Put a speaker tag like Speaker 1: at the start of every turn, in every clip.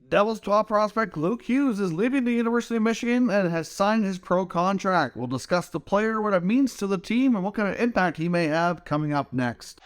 Speaker 1: Devils top prospect Luke Hughes is leaving the University of Michigan and has signed his pro contract. We'll discuss the player, what it means to the team, and what kind of impact he may have coming up next.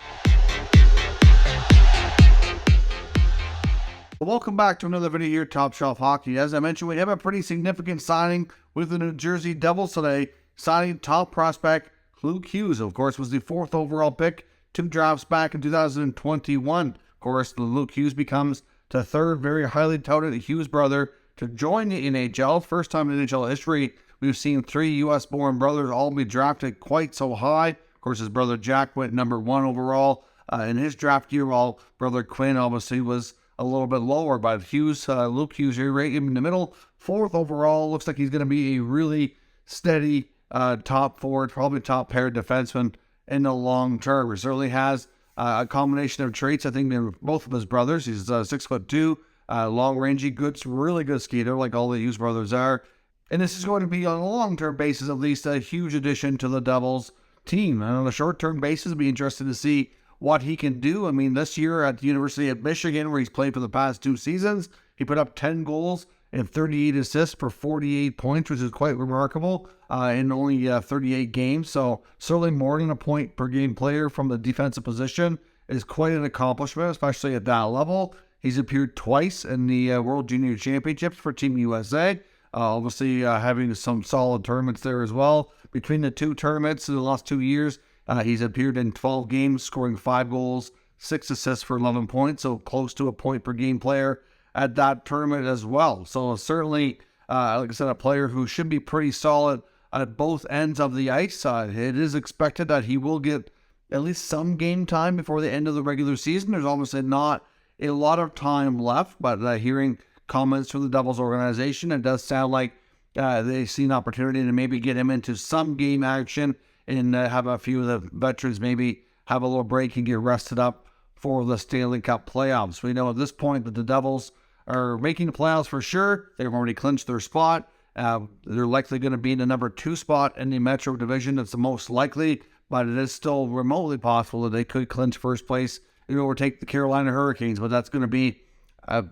Speaker 1: Welcome back to another video here, Top Shelf Hockey. As I mentioned, we have a pretty significant signing with the New Jersey Devils today, signing top prospect Luke Hughes. Of course, was the 4th overall pick 2 drafts back in 2021. Of course, Luke Hughes becomes the 3rd very highly touted Hughes brother to join the NHL. First time in NHL history, we've seen 3 U.S.-born brothers all be drafted quite so high. Of course, his brother Jack went number 1 overall in his draft year, while brother Quinn obviously was a little bit lower. But Hughes, Luke Hughes here right in the middle, 4th overall. Looks like he's going to be a really steady top forward, probably top pair defenseman in the long term. He certainly has a combination of traits, I think, in both of his brothers. He's 6'2", long rangey, really good skater, like all the Hughes brothers are. And this is going to be on a long-term basis, at least, a huge addition to the Devils team. And on a short-term basis, it'll be interesting to see what he can do. I mean, this year at the University of Michigan, where he's played for the past 2 seasons, he put up 10 goals and 38 assists for 48 points, which is quite remarkable in only 38 games. So certainly more than a point per game player from the defensive position is quite an accomplishment, especially at that level. He's appeared twice in the World Junior Championships for Team USA. Obviously having some solid tournaments there as well. Between the 2 tournaments in the last 2 years, he's appeared in 12 games, scoring 5 goals, 6 assists for 11 points, so close to a point per game player at that tournament as well. So certainly, like I said, a player who should be pretty solid at both ends of the ice. It is expected that he will get at least some game time before the end of the regular season. There's obviously not a lot of time left, but hearing comments from the Devils organization, it does sound like they see an opportunity to maybe get him into some game action and have a few of the veterans maybe have a little break and get rested up for the Stanley Cup playoffs. We know at this point that the Devils are making the playoffs for sure. They've already clinched their spot. They're likely going to be in the number 2 spot in the Metro Division. That's the most likely, but it is still remotely possible that they could clinch first place and overtake the Carolina Hurricanes, but that's going to be a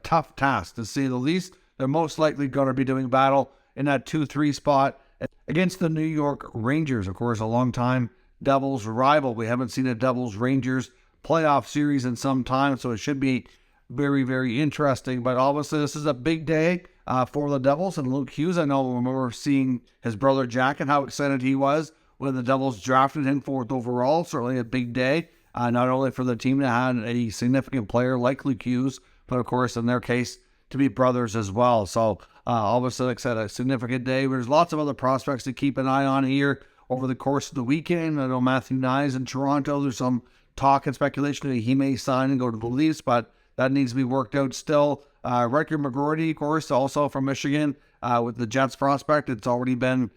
Speaker 1: tough task, to say the least. They're most likely going to be doing battle in that 2-3 spot against the New York Rangers, of course, a long-time Devils rival. We haven't seen a Devils-Rangers playoff series in some time, so it should be very, very interesting. But obviously, this is a big day for the Devils and Luke Hughes. I know I remember seeing his brother Jack and how excited he was when the Devils drafted him 4th overall. Certainly a big day, not only for the team to have a significant player like Luke Hughes, but of course, in their case, to be brothers as well. So obviously, like I said, a significant day. There's lots of other prospects to keep an eye on here over the course of the weekend. I know Matthew Nyes in Toronto. There's some talk and speculation that he may sign and go to the Leafs, but that needs to be worked out still. Riker McGroarty, of course, also from Michigan, with the Jets prospect. It's already been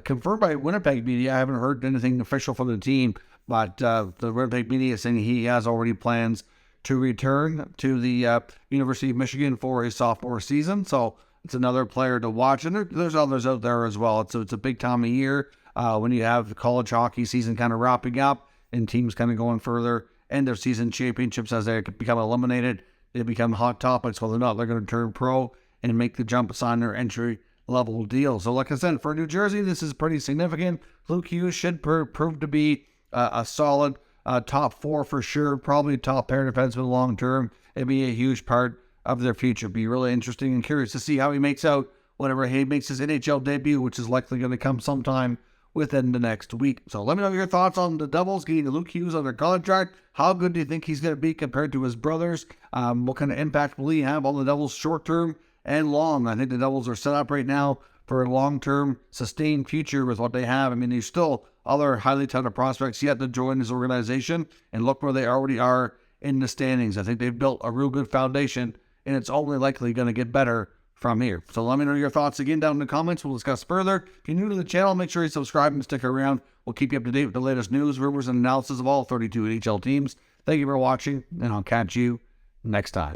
Speaker 1: confirmed by Winnipeg media. I haven't heard anything official from the team, but the Winnipeg media is saying he has already plans to return to the University of Michigan for his sophomore season. So it's another player to watch. And there's others out there as well. It's a big time of year when you have the college hockey season kind of wrapping up and teams kind of going further. End of season championships, as they become eliminated, they become hot topics. Whether or not they're going to turn pro and make the jump, sign their entry level deal. So like I said, for New Jersey, this is pretty significant. Luke Hughes should prove to be a solid top 4 for sure, probably top pair defenseman long term. It'd be a huge part of their future. Be really interesting and curious to see how he makes out whenever he makes his NHL debut, which is likely going to come sometime within the next week. So let me know your thoughts on the Devils getting Luke Hughes under contract. How good do you think he's going to be compared to his brothers? What kind of impact will he have on the Devils short term and long? I think the Devils are set up right now for a long-term sustained future with what they have. I mean, there's still other highly talented prospects yet to join this organization, and look where they already are in the standings. I think they've built a real good foundation, and it's only likely going to get better from here. So let me know your thoughts again down in the comments. We'll discuss further. If you're new to the channel, make sure you subscribe and stick around. We'll keep you up to date with the latest news, rumors, and analysis of all 32 NHL teams. Thank you for watching, and I'll catch you next time.